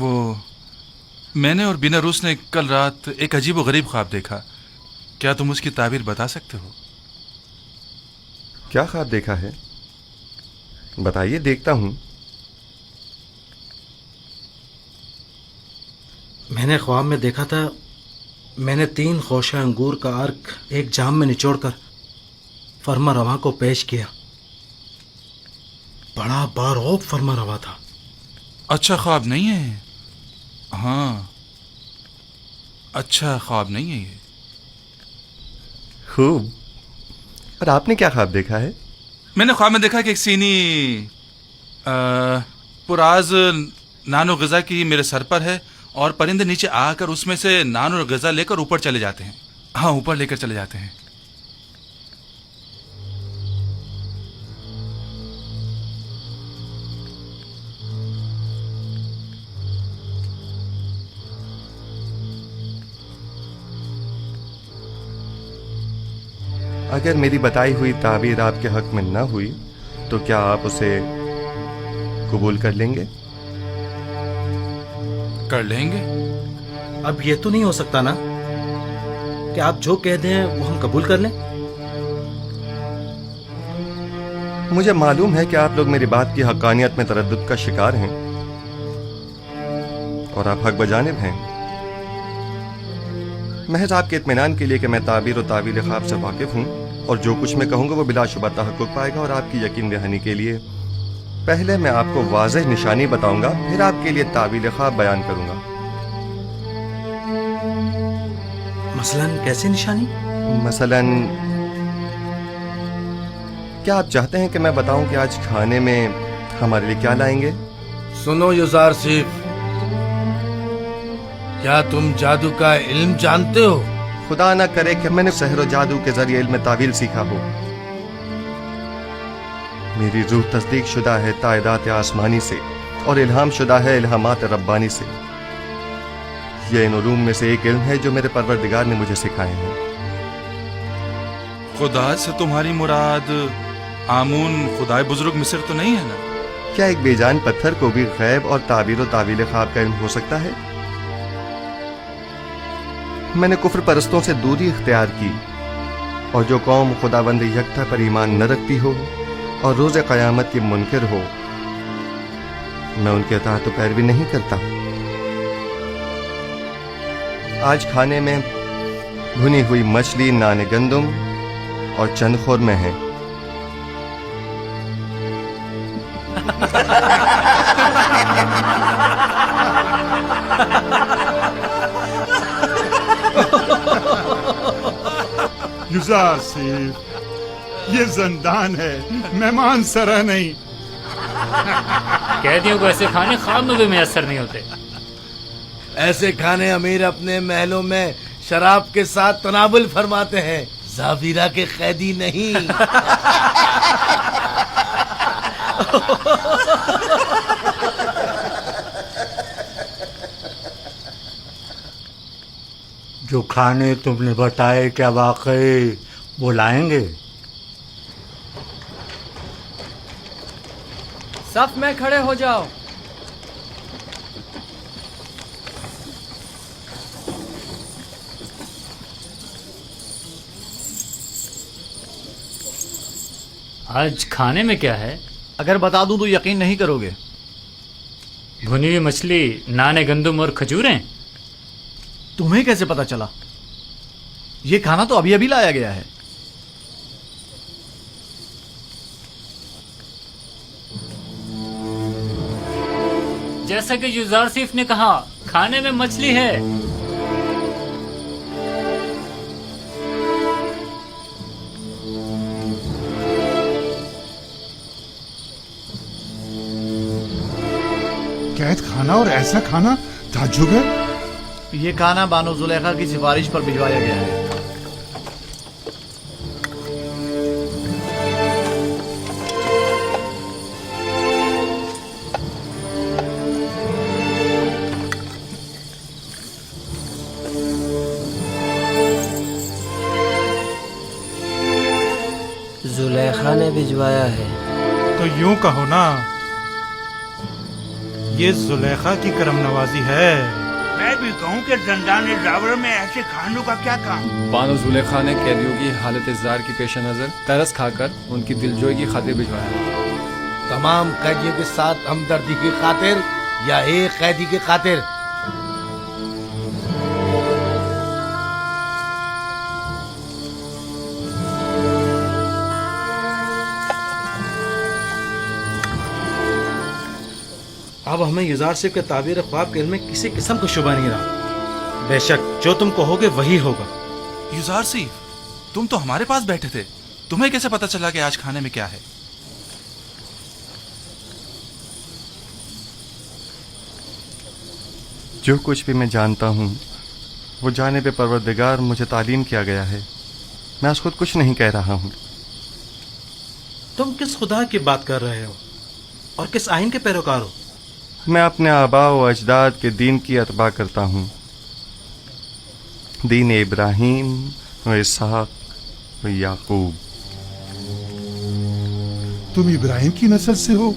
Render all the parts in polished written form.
وہ میں نے اور بینا روس نے کل رات ایک عجیب و غریب خواب دیکھا. کیا تم اس کی تعبیر بتا سکتے ہو؟ کیا خواب دیکھا ہے؟ بتائیے، دیکھتا ہوں. میں نے خواب میں دیکھا تھا، میں نے 3 خوشہ انگور کا عرق ایک جام میں نچوڑ کر فرما رواں کو پیش کیا. بڑا بارعب فرما رواں تھا. اچھا خواب نہیں ہے. ہاں، اچھا خواب نہیں ہے یہ. خوب. اور آپ نے کیا خواب دیکھا ہے؟ میں نے خواب میں دیکھا کہ ایک سینی پراز نان و غذا کی میرے سر پر ہے اور پرندے نیچے آ کر اس میں سے نان اور غذا لے کر اوپر چلے جاتے ہیں. ہاں، اوپر لے کر چلے جاتے ہیں. اگر میری بتائی ہوئی تعبیر آپ کے حق میں نہ ہوئی تو کیا آپ اسے قبول کر لیں گے؟ کر لیں گے. اب یہ تو نہیں ہو سکتا نا کہ آپ جو کہہ دیں وہ ہم قبول کر لیں؟ مجھے معلوم ہے کہ آپ لوگ میری بات کی حقانیت میں تردد کا شکار ہیں اور آپ حق بجانب ہیں. محض آپ کے اطمینان کے لیے کہ میں تعبیر و تعویل خواب سے واقف ہوں اور جو کچھ میں کہوں گا وہ بلا شبہ تحقق پائے گا، اور آپ کی یقین دہانی کے لیے پہلے میں آپ کو واضح نشانی بتاؤں گا، پھر آپ کے لیے تعویل خواب بیان کروں گا. مثلاً کیسی نشانی؟ مثلاً کیا آپ چاہتے ہیں کہ میں بتاؤں کہ آج کھانے میں ہمارے لیے کیا لائیں گے؟ سنو یوزارسیف، کیا تم جادو کا علم جانتے ہو؟ خدا نہ کرے کہ میں نے سحر و جادو کے ذریعے علم تعویل سیکھا ہو. میری روح تصدیق شدہ ہے تائیدات آسمانی سے اور الہام شدہ ہے الہامات ربانی سے. یہ ان علوم میں سے ایک علم ہے جو میرے پروردگار نے مجھے سکھائے ہیں. خدا سے تمہاری مراد آمون خدائے بزرگ مصر تو نہیں ہے نا؟ کیا ایک بے جان پتھر کو بھی غیب اور تعبیر و تعویل خواب کا علم ہو سکتا ہے؟ میں نے کفر پرستوں سے دوری اختیار کی، اور جو قوم خداوند یکتا پر ایمان نہ رکھتی ہو اور روز قیامت کی منکر ہو، میں ان کے اطاعت و پیروی نہیں کرتا. آج کھانے میں بھنی ہوئی مچھلی، نان گندم اور چند خورمے ہیں. یوزارسیف، یہ زندان ہے، مہمان سرا نہیں. قیدیوں کو ایسے کھانے خواب میں بھی میسر نہیں ہوتے. ایسے کھانے امیر اپنے محلوں میں شراب کے ساتھ تناول فرماتے ہیں، زاویرہ کے قیدی نہیں. جو کھانے تم نے بتائے کیا واقعی وہ لائیں گے؟ صف میں کھڑے ہو جاؤ. آج کھانے میں کیا ہے؟ اگر بتا دوں تو یقین نہیں کرو گے. بھنی ہوئی مچھلی، نان گندم اور کھجوریں. تمہیں کیسے پتا چلا؟ یہ کھانا تو ابھی ابھی لایا گیا ہے. جیسا کہ یوزارسیف نے کہا، کھانے میں مچھلی ہے. قید کھانا اور ایسا کھانا تعجب ہے. یہ کھانا بانو زلیخا کی سفارش پر بھجوایا گیا ہے. زلیخا نے بھجوایا ہے. تو یوں کہو نا، ये जुलेखा की करम नवाजी है। मैं भी कहूँ कि जंदान ड्राइवर में ऐसे खानों का क्या काम। बानो जुलेखा ने कैदियों की हालत जार की पेश नज़र तरस खाकर उनकी दिलजोई की खातिर भिजवाया। तमाम कैदियों के साथ हमदर्दी की खातिर या एक कैदी की खातिर? अब हमें युजार सिर्फ के ताबीर ख्वाब के इल्म में किसी किस्म का शुबा नहीं रहा। बेशक जो तुम कहोगे वही होगा। युजार सिफ, तुम तो हमारे पास बैठे थे, तुम्हें कैसे पता चला कि आज खाने में क्या है? जो कुछ भी मैं जानता हूँ वो जानिब परवरदिगार मुझे तालीम किया गया है। मैं आज खुद कुछ नहीं कह रहा हूँ। तुम किस खुदा की बात कर रहे हो और किस आइन के पैरोकार हो? मैं अपने आबा व अजदाद के दीन की अतबा करता हूँ। दीन इब्राहीम व इसहाक व याकूब। तुम इब्राहिम की नस्ल से हो,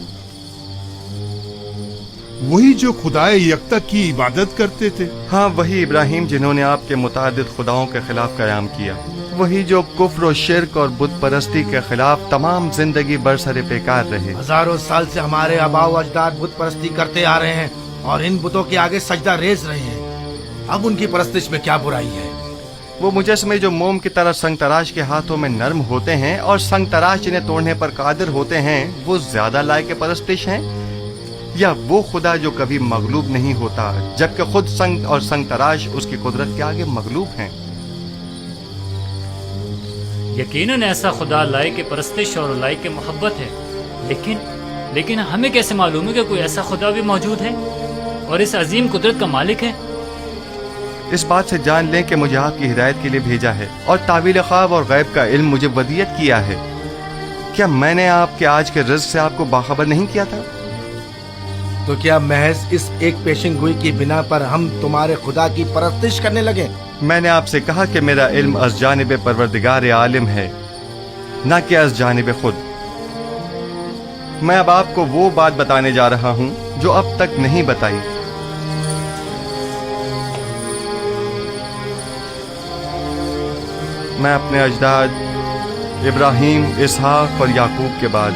वही जो खुदाए यकता की इबादत करते थे। हाँ, वही इब्राहिम जिन्होंने आपके मुतादिद खुदाओं के खिलाफ कयाम किया, वही जो कुफ्र और शिर्क और बुत परस्ती के खिलाफ तमाम जिंदगी बरसरे बेकार रहे। हजारों साल से हमारे आबा व अजदाद बुत परस्ती करते आ रहे हैं और इन बुतों के आगे सजदा रेज रहे हैं। अब उनकी परस्तिश में क्या बुराई है? वो मुजस्मे जो मोम की तरह संग तराश के हाथों में नर्म होते हैं और संग तराश जिन्हें तोड़ने पर कादिर होते हैं, वो ज्यादा लायक परस्तिश हैं, या वो खुदा जो कभी मगलूब नहीं होता जबकि खुद संग और संग तराश उसकी कुदरत के आगे मगलूब हैं? यकीनन ऐसा खुदा लायक परस्तिश और लायक मोहब्बत है, लेकिन हमें कैसे मालूम है कि कोई ऐसा खुदा भी मौजूद है और इस अजीम कुदरत का मालिक है? इस बात से जान लें कि मुझे आपकी हिदायत के लिए भेजा है और तावील ख्वाब और गैब का इल्म मुझे वदियत किया है। क्या मैंने आपके आज के रिज़्क़ से आपको बाखबर नहीं किया था? तो क्या महज इस एक पेशिंगोई की बिना पर हम तुम्हारे खुदा की परस्तिश करने लगे? मैंने आपसे कहा कि मेरा इल्म अज़ जानिब परवरदिगार आलिम है, न कि अज़ जानिब खुद। मैं अब आपको वो बात बताने जा रहा हूँ जो अब तक नहीं बताई। मैं अपने अजदाद इब्राहीम, इसहाक और याकूब के बाद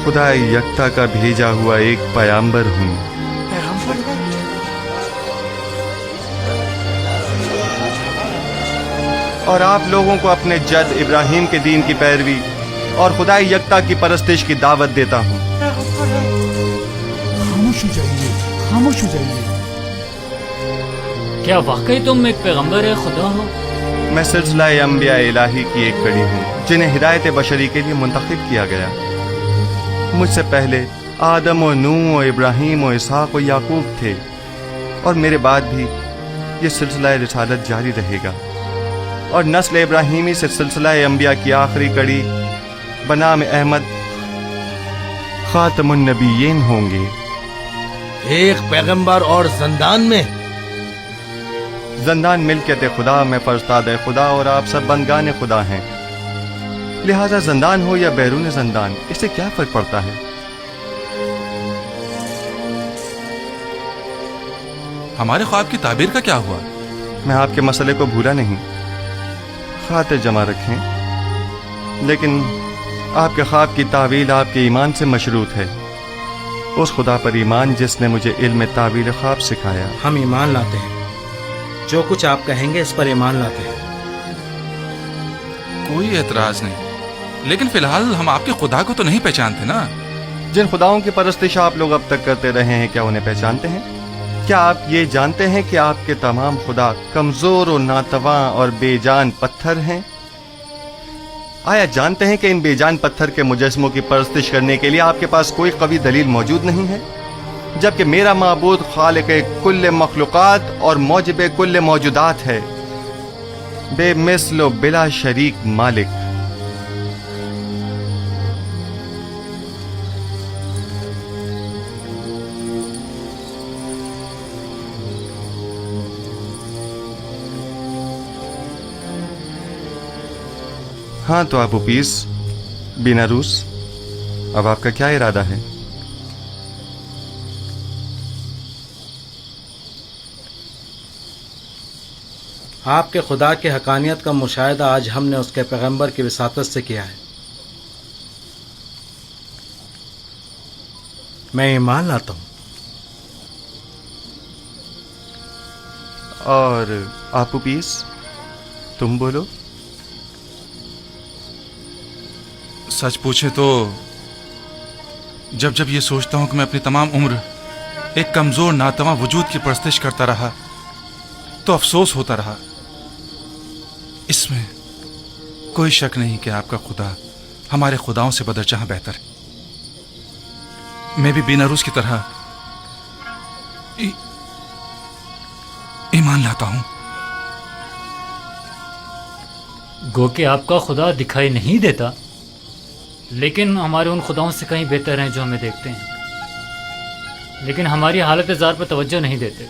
खुदा यकता का भेजा हुआ एक पैगंबर हूँ। और आप लोगों को अपने जद इब्राहीम के दीन की पैरवी और खुदा यकता की परस्तिश की दावत देता हूँ। खामोश हो जाइए, खामोश हो जाइए। क्या वाकई तुम एक पैगंबर खुदा हो? मैं सिलसिला अंबिया इलाही की एक कड़ी हूँ जिन्हें हिदायत बशरी के लिए मुंतखब किया गया। मुझसे पहले आदम और नूह और इब्राहीम और इसहाक और याकूब थे, और मेरे बाद भी ये सिलसिला रिसालत जारी रहेगा, और नस्ल इब्राहीमी से सिलसिला अंबिया की आखिरी कड़ी बनाम अहमद खातमुन नबीयीन होंगे। एक पैगंबर और जंदान में? जंदान मिल्कियत खुदा में फरस्ताद खुदा और आप सब बंदगान खुदा हैं, लिहाजा जंदान हो या बैरून जंदान, इससे क्या फर्क पड़ता है? हमारे ख्वाब की ताबीर का क्या हुआ? मैं आपके मसले को भूला नहीं, खातिर जमा रखें, लेकिन आपके ख्वाब की तावील आपके ईमान से मशरूत है, उस खुदा पर ईमान जिसने मुझे इल्म तावील ख्वाब सिखाया। हम ईमान लाते हैं, जो कुछ आप कहेंगे इस पर ईमान लाते हैं। कोई एतराज नहीं, लेकिन फिलहाल हम आपके खुदा को तो नहीं पहचानते ना। जिन खुदाओं की परस्तिश आप लोग अब तक करते रहे हैं, क्या उन्हें पहचानते हैं? क्या आप ये जानते हैं कि आपके तमाम खुदा कमजोर और नातवा और बेजान पत्थर हैं? आया जानते हैं कि इन बेजान पत्थर के मुजस्मों की परस्तिश करने के लिए आपके पास कोई कवी दलील मौजूद नहीं है, जबकि मेरा माबूद खालिक़े कुल्ले मखलूक़ात और मौजिबे कुल्ले मौजूदात है, बेमिसल व बिला शरीक मालिक। हाँ तो अबू पीस बिन अरूस, अब आपका क्या इरादा है? आपके खुदा की हकानियत का मुशाहिदा आज हमने उसके पैगंबर की विसातत से किया है। मैं ईमान लाता हूँ। और आपू पीस, तुम बोलो। सच पूछे तो जब जब ये सोचता हूं कि मैं अपनी तमाम उम्र एक कमजोर नातवा वजूद की परस्तिश करता रहा तो अफसोस होता रहा। इसमें कोई शक नहीं कि आपका खुदा हमारे खुदाओं से बदरजहां बेहतर है। मैं भी बीनारूस की तरह ईमान लाता हूं। गो कि आपका खुदा दिखाई नहीं देता, लेकिन हमारे उन खुदाओं से कहीं बेहतर हैं जो हमें देखते हैं, लेकिन हमारी हालत ज़ार पर तवज्जो नहीं देते।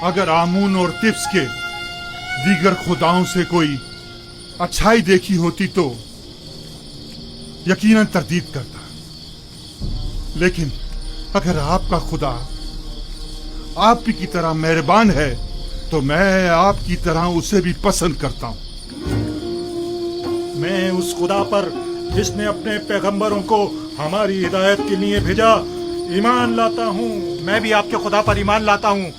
अगर आमून और तिप्स के दीगर खुदाओं से कोई अच्छाई देखी होती तो यकीनन तरदीद करता, लेकिन अगर आपका खुदा आप की तरह मेहरबान है तो मैं आपकी तरह उसे भी पसंद करता हूं। मैं उस खुदा पर जिसने अपने पैगंबरों को हमारी हिदायत के लिए भेजा ईमान लाता हूँ। मैं भी आपके खुदा पर ईमान लाता हूँ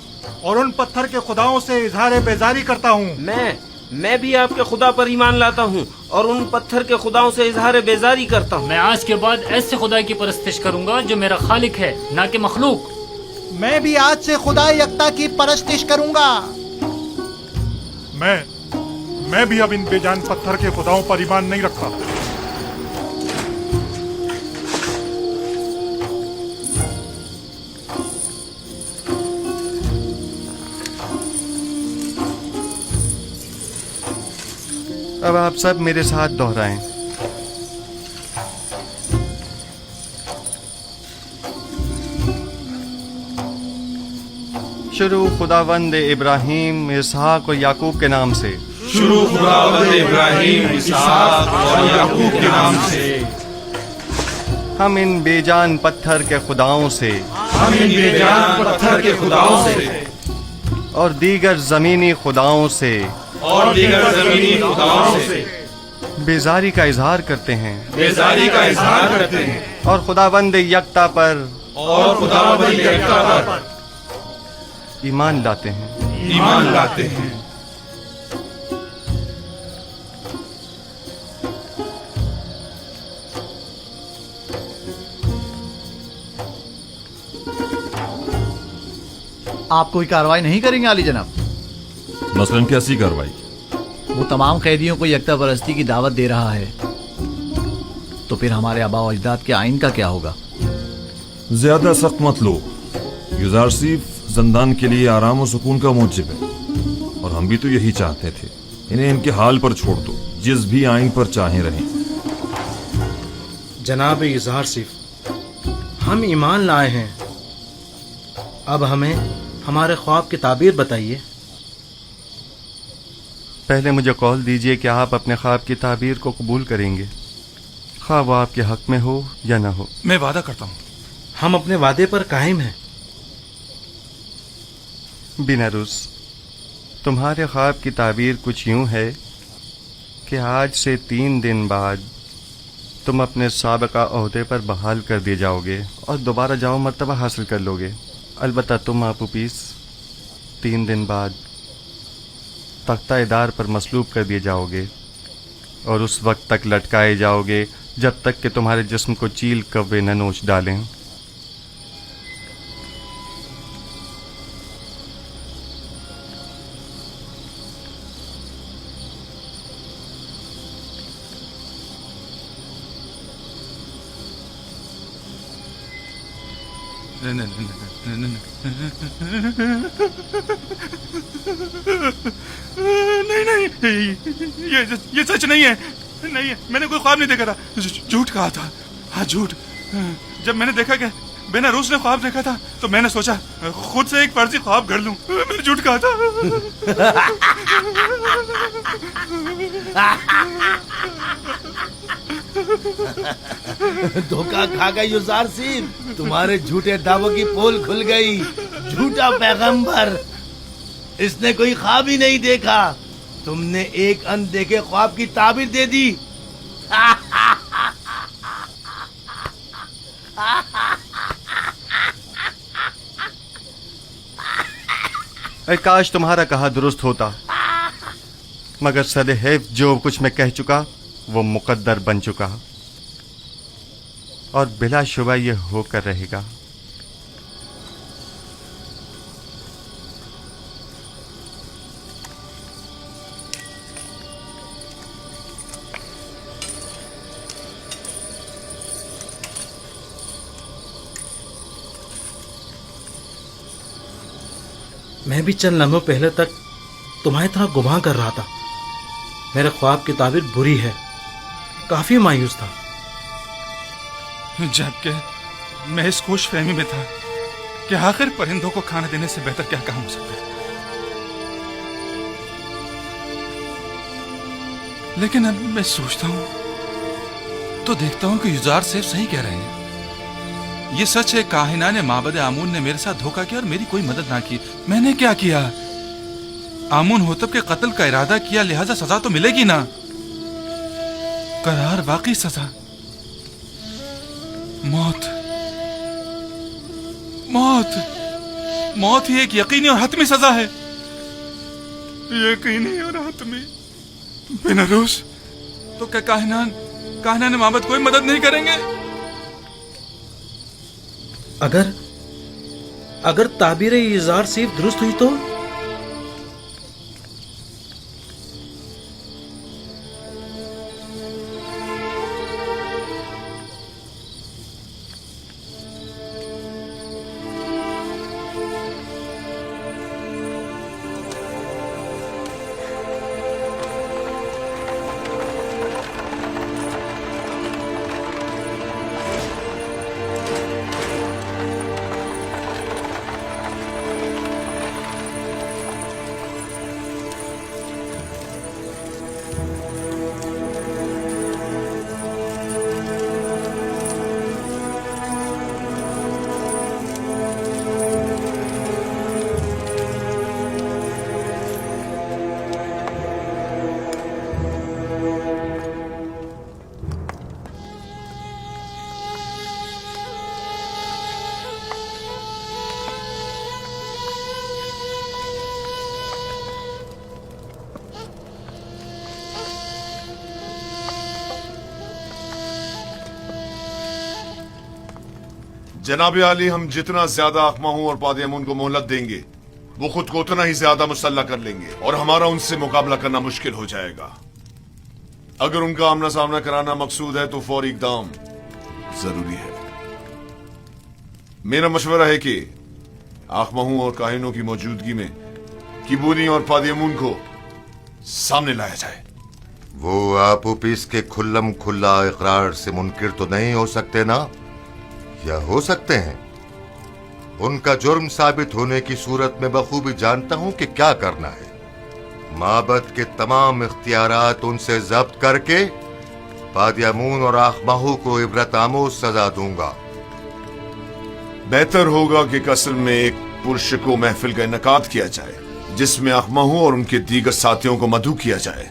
और उन पत्थर के खुदाओं से इजहार बेजारी करता हूँ। मैं भी आपके खुदा पर ईमान लाता हूँ और उन पत्थर के खुदाओं से इजहार बेजारी करता हूँ। मैं आज के बाद ऐसे खुदा की परस्तिश करूंगा जो मेरा खालिक है, ना कि मखलूक। मैं भी आज से खुदा यकता की परस्तिश करूंगा। मैं भी अब इन बेजान पत्थर के खुदाओं पर ईमान नहीं रखता। अब आप सब मेरे साथ दोहराएं। शुरू खुदावंद इब्राहिम, इसहाक और याकूब के नाम से। शुरू खुदावंद इब्राहिम, इसहाक और याकूब के नाम से। हम इन बेजान पत्थर के खुदाओं से, हम इन बेजान पत्थर के खुदाओं से और दीगर जमीनी खुदाओं से और दीगर ज़मीनी खुदाओं से बेजारी का इजहार करते हैं, बेजारी का इजहार करते हैं और खुदावंद यकता पर और खुदावंद यकता पर ईमान लाते हैं। ईमान लाते हैं। आप कोई कार्रवाई नहीं करेंगे आली जनाब? मसलन कैसी कार्रवाई? वो तमाम कैदियों को यकता परस्ती की दावत दे रहा है, तो फिर हमारे आबा व अजदाद के आइन का क्या होगा? ज्यादा सख्त मत लो। युजारसीफ जिंदान के लिए आराम और सुकून का मूजिब है, और हम भी तो यही चाहते थे। इन्हें इनके हाल पर छोड़ दो, जिस भी आइन पर चाहे रहें। जनाब इजहार सिफ, हम ईमान लाए हैं। अब हमें हमारे ख्वाब की ताबीर बताइए। पहले मुझे कौल दीजिए कि आप अपने ख्वाब की ताबीर को कबूल करेंगे, ख्वाह वो आपके हक में हो या ना हो। मैं वादा करता हूँ। हम अपने वादे पर कायम हैं। बीनारूस, तुम्हारे ख्वाब की ताबीर कुछ यूं है कि आज से 3 दिन बाद तुम अपने साबिका ओहदे पर बहाल कर दिए जाओगे और दोबारा जाओ मर्तबा हासिल कर लोगे। अलबत्ता तुम आपू पीस 3 दिन बाद तख्ता-ए-दार पर मसलूब कर दिए जाओगे और उस वक्त तक लटकाए जाओगे जब तक कि तुम्हारे जिस्म को चील कव्वे न नोच डालें। नहीं, ये सच नहीं है। नहीं है, मैंने कोई ख्वाब नहीं देखा था। झूठ कहा था। हाँ, झूठ। जब मैंने देखा कि बेनारूस ने ख्वाब देखा था तो मैंने सोचा खुद से एक फर्जी ख्वाब गढ़ लूं। मैंने झूठ कहा था। धोखा खा गए युजारसीब, तुम्हारे झूठे दावों की पोल खुल गई। झूठा पैगंबर, इसने कोई ख्वाब ही नहीं देखा, तुमने एक अनदेखे ख्वाब की ताबीर दे दी। काश तुम्हारा कहा दुरुस्त होता, मगर सदैव जो कुछ मैं कह चुका वो मुकद्दर बन चुका और बिलाशुबा ये होकर रहेगा। मैं भी चंद लम्हों पहले तक तुम्हारी तरह गुमान कर रहा था। मेरे ख्वाब की ताबीर बुरी है, काफी मायूस था। जबकि मैं इस खुश फहमी में था कि आखिर परिंदों को खाना देने से बेहतर क्या काम हो सकता है। लेकिन अब मैं सोचता हूं तो देखता हूं कि युजार सेफ सही कह रहे हैं। ये सच है, काहिना ने माबद आमून ने मेरे साथ धोखा किया और मेरी कोई मदद ना की। मैंने क्या किया? आमून होतब के कत्ल का इरादा किया, लिहाजा सजा तो मिलेगी ना। करार वाकई सजा, मौत। मौत मौत ही एक यकीनी और हतमी सजा है। यकीनी और हतमी। बेनारूस, तो क्या काहिना ने माबद कोई मदद नहीं करेंगे? अगर ताबीर इजार सिर्फ दुरुस्त हुई तो? जनाब आली, हम जितना ज्यादा अखमाहू और पादियामून को मोहलत देंगे वो खुद को उतना ही ज्यादा मुसल्ला कर लेंगे और हमारा उनसे मुकाबला करना मुश्किल हो जाएगा। अगर उनका आमना सामना कराना मकसूद है तो फौरी इकदाम जरूरी है। मेरा मशवरा है कि अखमाहू और काहिनों की मौजूदगी में किबूनी और पादियामून को सामने लाया जाए। वो आपस के खुल्लम खुल्ला इकरार से मुनकिर तो नहीं हो सकते ना, या हो सकते हैं? उनका जुर्म साबित होने की सूरत में बखूबी जानता हूं कि क्या करना है। माबद के तमाम इख्तियारात उनसे जब्त करके पादियामून और आखमाहू को इबरत आमोज सजा दूंगा। बेहतर होगा कि कस्ल में एक पुरशको महफिल का इनकाद किया जाए जिसमें अखमाहू और उनके दीगर साथियों को मदऊ किया जाए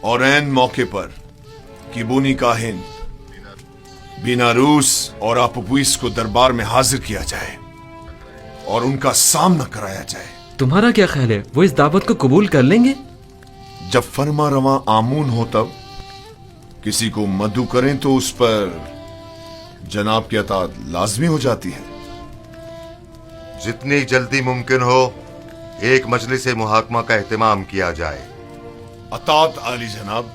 और ऐन मौके पर किबूनी काहिन बीनारूस और आपुपुइस को दरबार में हाजिर किया जाए और उनका सामना कराया जाए। तुम्हारा क्या ख्याल है, वो इस दावत को कबूल कर लेंगे? जब फरमा रवा आमून हो तब किसी को मदऊ करें तो उस पर जनाब की अतात लाजमी हो जाती है। जितनी जल्दी मुमकिन हो एक मजलिस मुहाकमा का एहतमाम किया जाए। अतात आली जनाब।